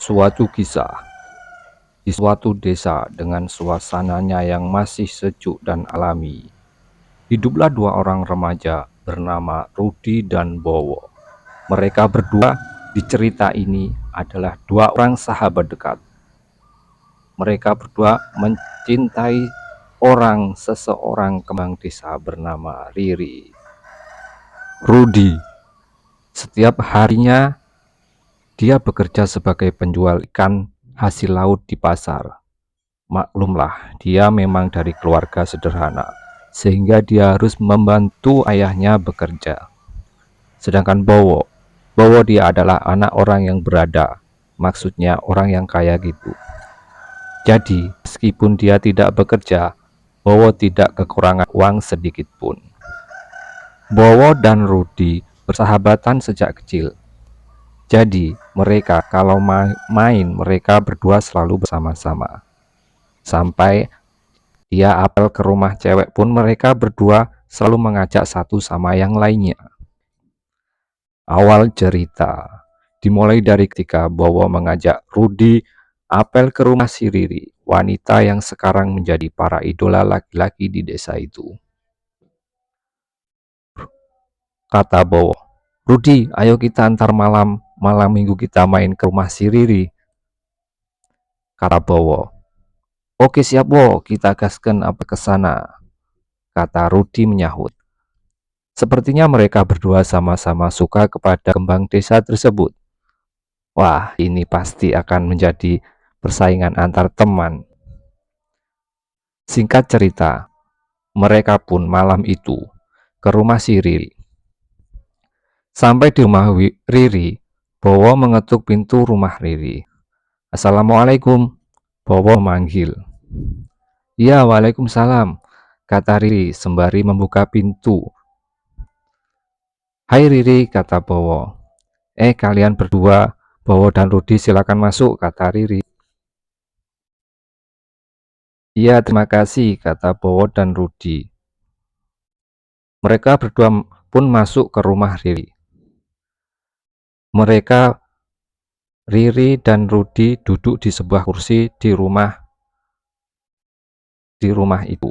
Suatu kisah di suatu desa dengan suasananya yang masih sejuk dan alami. Hiduplah dua orang remaja bernama Rudi dan Bowo. Mereka berdua di cerita ini adalah dua orang sahabat dekat. Mereka berdua mencintai seseorang kembang desa bernama Riri. Rudi setiap harinya dia bekerja sebagai penjual ikan hasil laut di pasar. Maklumlah, dia memang dari keluarga sederhana, sehingga dia harus membantu ayahnya bekerja. Sedangkan Bowo dia adalah anak orang yang berada, maksudnya orang yang kaya gitu. Jadi, meskipun dia tidak bekerja, Bowo tidak kekurangan uang sedikit pun. Bowo dan Rudi bersahabatan sejak kecil. Jadi, mereka kalau main, mereka berdua selalu bersama-sama. Sampai dia apel ke rumah cewek pun mereka berdua selalu mengajak satu sama yang lainnya. Awal cerita dimulai dari ketika Bowo mengajak Rudi apel ke rumah si Riri, wanita yang sekarang menjadi para idola laki-laki di desa itu. Kata Bowo, "Rudi, ayo kita antar malam minggu kita main ke rumah si Riri." Kata Bowo, "Oke siap Bowo, kita gaskan apa ke sana." Kata Rudi menyahut. Sepertinya mereka berdua sama-sama suka kepada kembang desa tersebut. Wah, ini pasti akan menjadi persaingan antar teman. Singkat cerita, mereka pun malam itu ke rumah si Riri. Sampai di rumah Riri, Bowo mengetuk pintu rumah Riri. "Assalamualaikum," Bowo memanggil. "Ya, waalaikumsalam," kata Riri sembari membuka pintu. "Hai Riri," kata Bowo. Kalian berdua, Bowo dan Rudi, silakan masuk," kata Riri. "Iya, terima kasih," kata Bowo dan Rudi. Mereka berdua pun masuk ke rumah Riri. Riri dan Rudi duduk di sebuah kursi di rumah itu.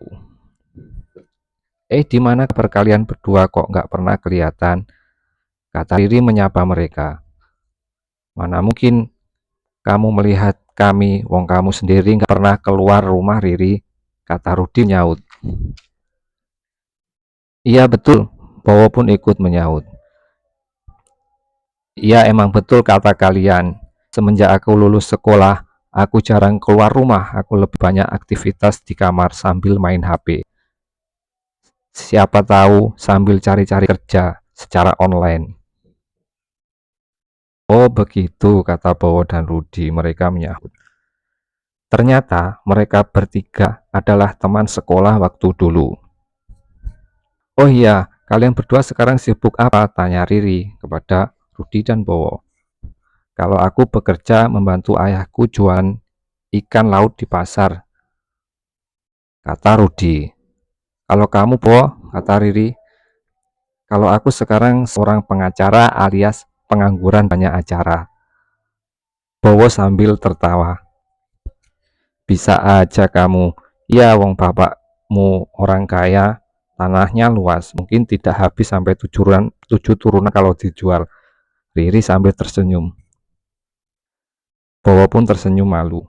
Di mana kabar kalian berdua kok nggak pernah kelihatan?" kata Riri menyapa mereka. "Mana mungkin kamu melihat kami, wong kamu sendiri nggak pernah keluar rumah Riri," kata Rudi nyaut. "Iya betul," Bowo pun ikut menyahut. "Iya emang betul kata kalian. Semenjak aku lulus sekolah, aku jarang keluar rumah. Aku lebih banyak aktivitas di kamar sambil main HP. Siapa tahu sambil cari-cari kerja secara online." "Oh begitu," kata Bowo dan Rudi. Mereka menyahut. Ternyata mereka bertiga adalah teman sekolah waktu dulu. "Oh iya, kalian berdua sekarang sibuk apa?" tanya Riri kepada Rudi dan Bowo. "Kalau aku bekerja membantu ayahku jualan ikan laut di pasar," kata Rudi. "Kalau kamu, Bowo?" kata Riri. "Kalau aku sekarang seorang pengacara alias pengangguran banyak acara." Bowo sambil tertawa. "Bisa aja kamu. Ya, wong bapakmu orang kaya, tanahnya luas, mungkin tidak habis sampai 7 turunan kalau dijual." Riri sambil tersenyum. Bowo pun tersenyum malu.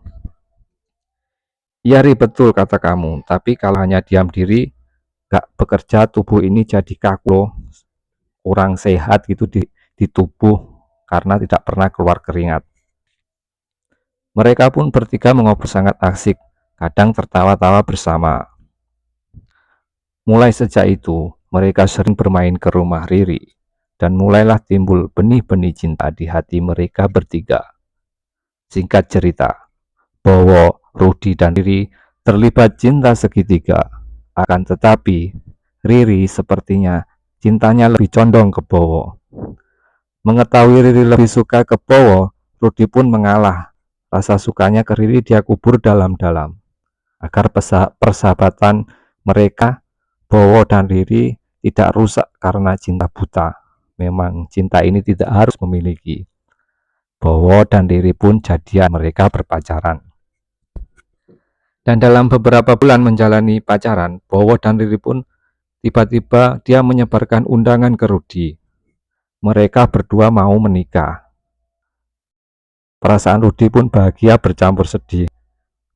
"Iya Ri, betul kata kamu, tapi kalau hanya diam diri, gak bekerja, tubuh ini jadi kaku loh, kurang sehat gitu di tubuh karena tidak pernah keluar keringat." Mereka pun bertiga mengobrol sangat asik, kadang tertawa-tawa bersama. Mulai sejak itu, mereka sering bermain ke rumah Riri, dan mulailah timbul benih-benih cinta di hati mereka bertiga. Singkat cerita, Bowo, Rudi, dan Riri terlibat cinta segitiga. Akan tetapi, Riri sepertinya cintanya lebih condong ke Bowo. Mengetahui Riri lebih suka ke Bowo, Rudi pun mengalah. Rasa sukanya ke Riri dia kubur dalam-dalam. Agar persahabatan mereka, Bowo dan Riri, tidak rusak karena cinta buta. Memang cinta ini tidak harus memiliki. Bowo dan Riri pun jadian, mereka berpacaran. Dan dalam beberapa bulan menjalani pacaran, Bowo dan Riri pun tiba-tiba dia menyebarkan undangan ke Rudi. Mereka berdua mau menikah. Perasaan Rudi pun bahagia bercampur sedih.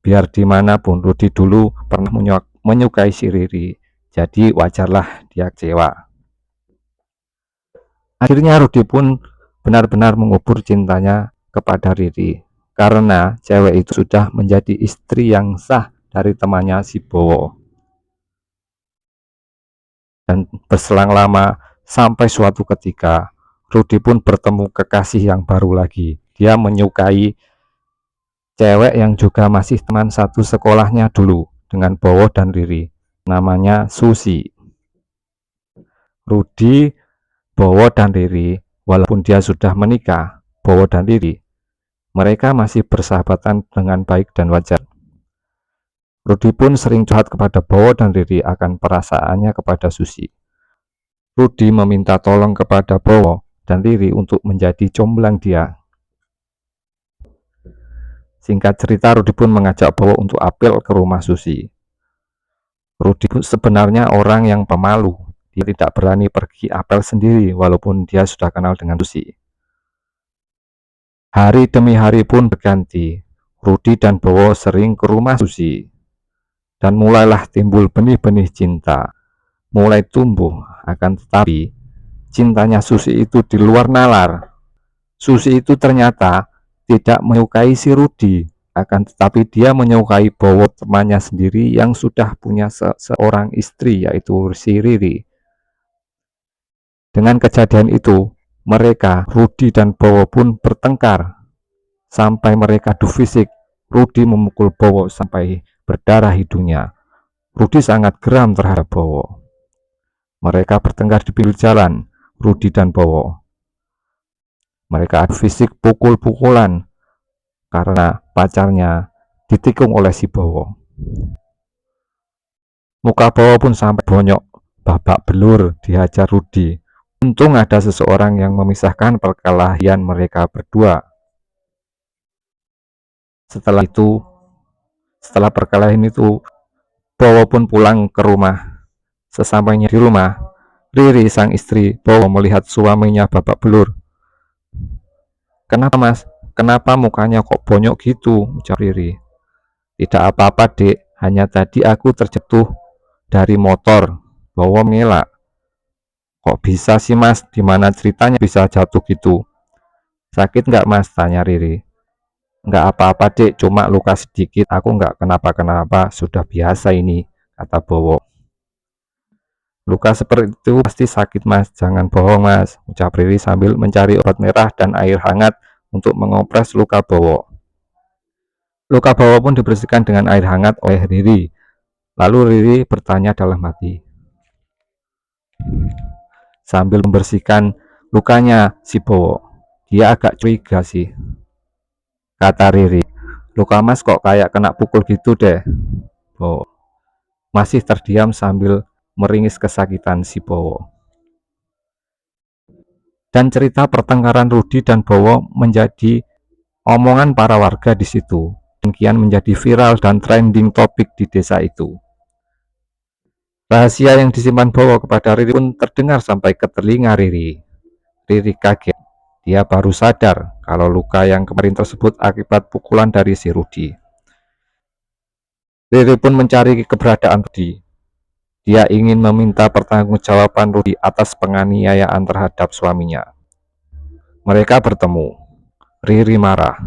Biar dimanapun, Rudi dulu pernah menyukai si Riri, jadi wajarlah dia kecewa. Akhirnya Rudi pun benar-benar mengubur cintanya kepada Riri, karena cewek itu sudah menjadi istri yang sah dari temannya si Bowo. Dan berselang lama, sampai suatu ketika Rudi pun bertemu kekasih yang baru lagi. Dia menyukai cewek yang juga masih teman satu sekolahnya dulu dengan Bowo dan Riri, namanya Susi. Rudi, Bowo dan Riri, walaupun dia sudah menikah, Bowo dan Riri, mereka masih bersahabatan dengan baik dan wajar. Rudi pun sering curhat kepada Bowo dan Riri akan perasaannya kepada Susi. Rudi meminta tolong kepada Bowo dan Riri untuk menjadi comblang dia. Singkat cerita, Rudi pun mengajak Bowo untuk apel ke rumah Susi. Rudi pun sebenarnya orang yang pemalu. Dia tidak berani pergi apel sendiri walaupun dia sudah kenal dengan Susi. Hari demi hari pun berganti. Rudi dan Bowo sering ke rumah Susi. Dan mulailah timbul benih-benih cinta. Mulai tumbuh, akan tetapi cintanya Susi itu di luar nalar. Susi itu ternyata tidak menyukai si Rudi, akan tetapi dia menyukai Bowo, temannya sendiri yang sudah punya seorang istri, yaitu si Riri. Dengan kejadian itu, mereka, Rudi dan Bowo pun bertengkar sampai mereka adu fisik. Rudi memukul Bowo sampai berdarah hidungnya. Rudi sangat geram terhadap Bowo. Mereka bertengkar di pinggir jalan, Rudi dan Bowo. Mereka adu fisik, pukul-pukulan karena pacarnya ditikung oleh si Bowo. Muka Bowo pun sampai bonyok, babak belur dihajar Rudi. Untung ada seseorang yang memisahkan perkelahian mereka berdua. Setelah perkelahian itu, Bowo pun pulang ke rumah. Sesampainya di rumah, Riri sang istri Bowo melihat suaminya babak belur. "Kenapa mas? Kenapa mukanya kok bonyok gitu?" ucap Riri. "Tidak apa-apa dek, hanya tadi aku terjatuh dari motor." Bowo mengelak. "Kok bisa sih mas? Dimana ceritanya bisa jatuh gitu?" "Sakit nggak mas?" tanya Riri. "Nggak apa-apa dek, cuma luka sedikit, aku nggak kenapa-kenapa, sudah biasa ini," kata Bowo. "Luka seperti itu pasti sakit mas, jangan bohong mas," ucap Riri sambil mencari obat merah dan air hangat untuk mengompres luka Bowo. Luka Bowo pun dibersihkan dengan air hangat oleh Riri. Lalu Riri bertanya dalam hati, sambil membersihkan lukanya si Bowo. "Dia agak curiga sih," kata Riri. "Luka mas kok kayak kena pukul gitu deh." Bowo masih terdiam sambil meringis kesakitan si Bowo. Dan cerita pertengkaran Rudi dan Bowo menjadi omongan para warga di situ, dan kian menjadi viral dan trending topik di desa itu. Rahasia yang disimpan Bowo kepada Riri pun terdengar sampai ke telinga Riri. Riri kaget. Dia baru sadar kalau luka yang kemarin tersebut akibat pukulan dari si Rudi. Riri pun mencari keberadaan Rudi. Dia ingin meminta pertanggungjawaban Rudi atas penganiayaan terhadap suaminya. Mereka bertemu. Riri marah.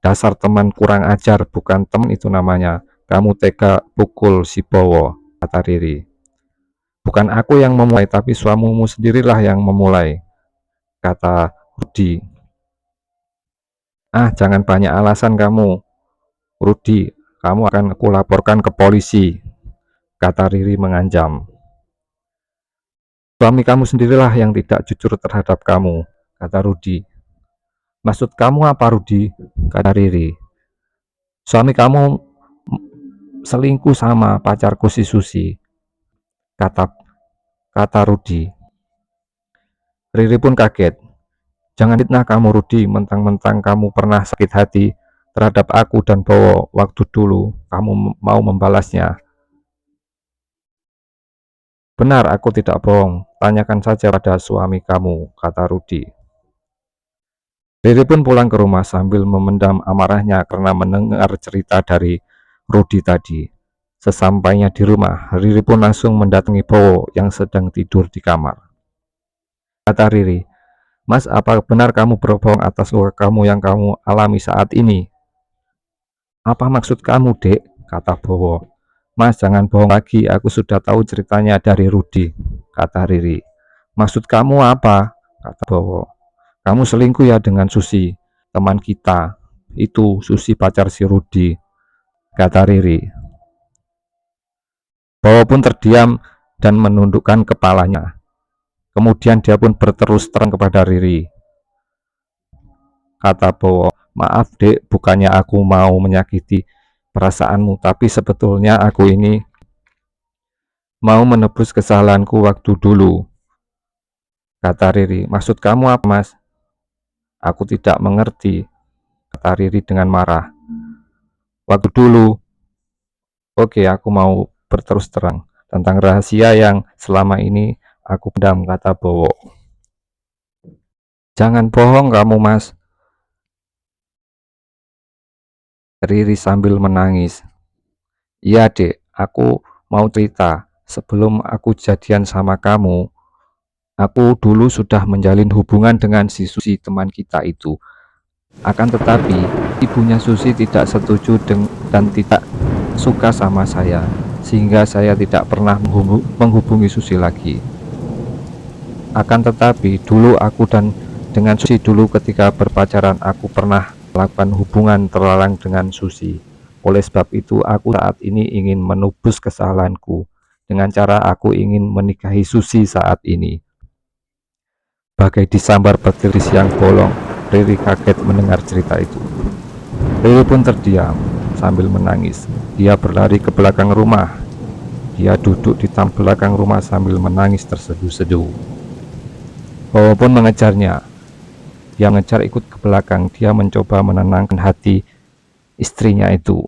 "Dasar teman kurang ajar, bukan teman itu namanya. Kamu tega pukul si Bowo," kata Riri. "Bukan aku yang memulai, tapi suamimu sendirilah yang memulai," kata Rudi. "Ah, jangan banyak alasan kamu, Rudi. Kamu akan aku laporkan ke polisi," kata Riri mengancam. "Suami kamu sendirilah yang tidak jujur terhadap kamu," kata Rudi. "Maksud kamu apa Rudi?" kata Riri. "Suami kamu selingkuh sama pacarku si Susi," kata Rudi. Riri pun kaget. Jangan fitnah kamu Rudi, mentang-mentang kamu pernah sakit hati terhadap aku dan Bowo waktu dulu, kamu mau membalasnya. Benar, aku tidak bohong. Tanyakan saja pada suami kamu, kata Rudi. Riri pun pulang ke rumah sambil memendam amarahnya karena mendengar cerita dari Rudi tadi. Sesampainya di rumah, Riri pun langsung mendatangi Bowo yang sedang tidur di kamar. Kata Riri, "Mas, apa benar kamu berbohong atas luka kamu yang kamu alami saat ini?" "Apa maksud kamu, Dek?" kata Bowo. "Mas, jangan bohong lagi, aku sudah tahu ceritanya dari Rudi," kata Riri. "Maksud kamu apa?" kata Bowo. "Kamu selingkuh ya dengan Susi, teman kita. Itu Susi pacar si Rudi," kata Riri. Bowo pun terdiam dan menundukkan kepalanya. Kemudian dia pun berterus terang kepada Riri. Kata Bowo, "Maaf Dek, bukannya aku mau menyakiti perasaanmu, tapi sebetulnya aku ini mau menebus kesalahanku waktu dulu," kata Riri. "Maksud kamu apa, Mas?" "Aku tidak mengerti," kata Riri dengan marah. "Waktu dulu, oke, aku mau berterus terang tentang rahasia yang selama ini aku pendam," kata Bowo. "Jangan bohong kamu, Mas," Riri sambil menangis. "Iya, Dek, aku mau cerita. Sebelum aku jadian sama kamu, aku dulu sudah menjalin hubungan dengan si Susi teman kita itu. Akan tetapi, ibunya Susi tidak setuju dan tidak suka sama saya, sehingga saya tidak pernah menghubungi Susi lagi. Akan tetapi, dulu aku dan dengan Susi dulu ketika berpacaran, aku pernah melakukan hubungan terlarang dengan Susi. Oleh sebab itu, aku saat ini ingin menebus kesalahanku dengan cara aku ingin menikahi Susi saat ini." Bagai disambar petir di siang bolong, Riri kaget mendengar cerita itu. Riri pun terdiam sambil menangis. Dia berlari ke belakang rumah. Dia duduk di taman belakang rumah sambil menangis terseduh-seduh. Bowo pun mengejarnya. Dia mengejar ikut ke belakang. Dia mencoba menenangkan hati istrinya itu.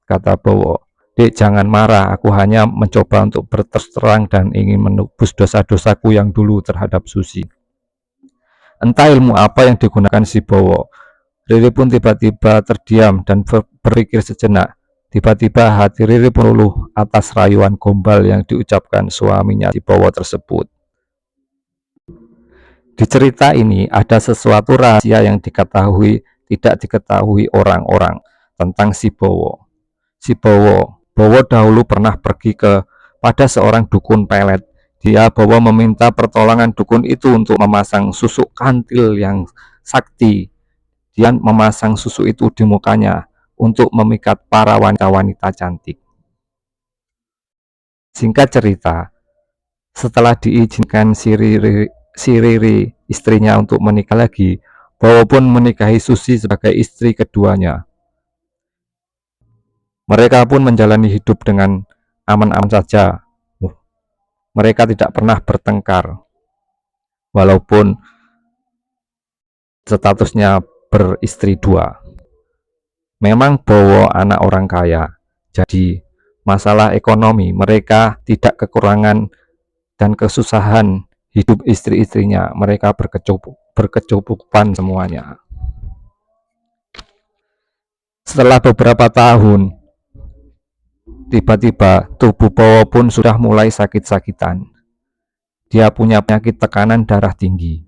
Kata Bowo, "Dek, jangan marah. Aku hanya mencoba untuk berterus terang dan ingin menebus dosa-dosaku yang dulu terhadap Susi." Entah ilmu apa yang digunakan si Bowo. Riri pun tiba-tiba terdiam dan berpikir sejenak. Tiba-tiba hati Riri pun luluh atas rayuan gombal yang diucapkan suaminya si Bowo tersebut. Di cerita ini ada sesuatu rahasia yang tidak diketahui orang-orang tentang si Bowo. Bowo dahulu pernah pergi pada seorang dukun pelet. Bowo meminta pertolongan dukun itu untuk memasang susuk kantil yang sakti. Dia memasang susu itu di mukanya untuk memikat para wanita-wanita cantik. Singkat cerita, setelah diizinkan si Riri istrinya untuk menikah lagi, Bowo pun menikahi Susi sebagai istri keduanya. Mereka pun menjalani hidup dengan aman-aman saja. Mereka tidak pernah bertengkar, walaupun statusnya beristri dua. Memang Bowo anak orang kaya, jadi masalah ekonomi mereka tidak kekurangan dan kesusahan hidup istri-istrinya. Mereka berkecukupan semuanya. Setelah beberapa tahun, tiba-tiba tubuh Bowo pun sudah mulai sakit-sakitan. Dia punya penyakit tekanan darah tinggi,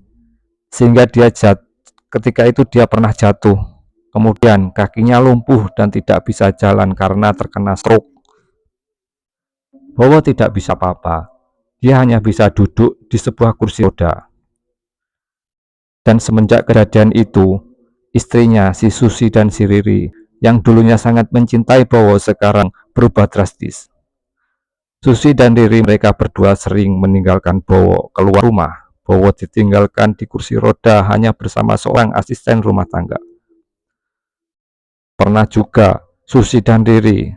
sehingga ketika itu dia pernah jatuh. Kemudian kakinya lumpuh dan tidak bisa jalan karena terkena stroke. Bowo tidak bisa apa-apa. Dia hanya bisa duduk di sebuah kursi roda. Dan semenjak kejadian itu, istrinya si Susi dan si Riri yang dulunya sangat mencintai Bowo sekarang berubah drastis. Susi dan Riri mereka berdua sering meninggalkan Bowo keluar rumah. Bowo ditinggalkan di kursi roda hanya bersama seorang asisten rumah tangga. Pernah juga Susi dan Riri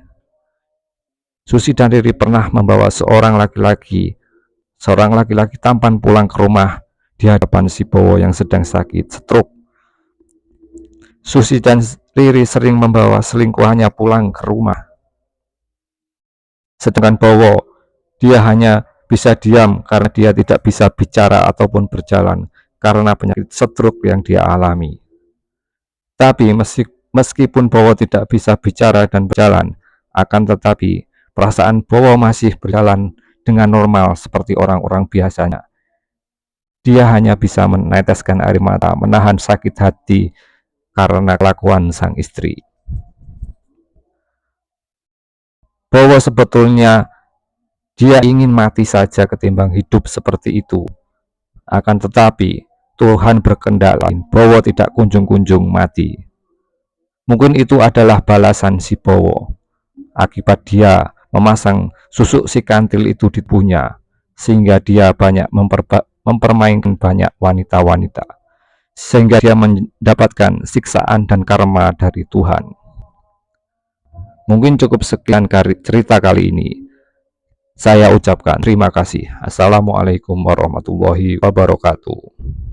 pernah membawa seorang laki-laki tampan pulang ke rumah di hadapan si Bowo yang sedang sakit stroke. Susi dan Riri sering membawa selingkuhannya pulang ke rumah. Sedangkan Bowo, dia hanya bisa diam karena dia tidak bisa bicara ataupun berjalan karena penyakit stroke yang dia alami. Tapi meskipun Bowo tidak bisa bicara dan berjalan, akan tetapi perasaan Bowo masih berjalan dengan normal seperti orang-orang biasanya. Dia hanya bisa meneteskan air mata, menahan sakit hati karena kelakuan sang istri. Bowo sebetulnya dia ingin mati saja ketimbang hidup seperti itu. Akan tetapi Tuhan berkehendak lain. Bowo tidak kunjung-kunjung mati. Mungkin itu adalah balasan si Bowo akibat dia memasang susuk si kantil itu di tubuhnya, sehingga dia banyak mempermainkan banyak wanita-wanita, sehingga dia mendapatkan siksaan dan karma dari Tuhan. Mungkin cukup sekian cerita kali ini. Saya ucapkan terima kasih. Assalamualaikum warahmatullahi wabarakatuh.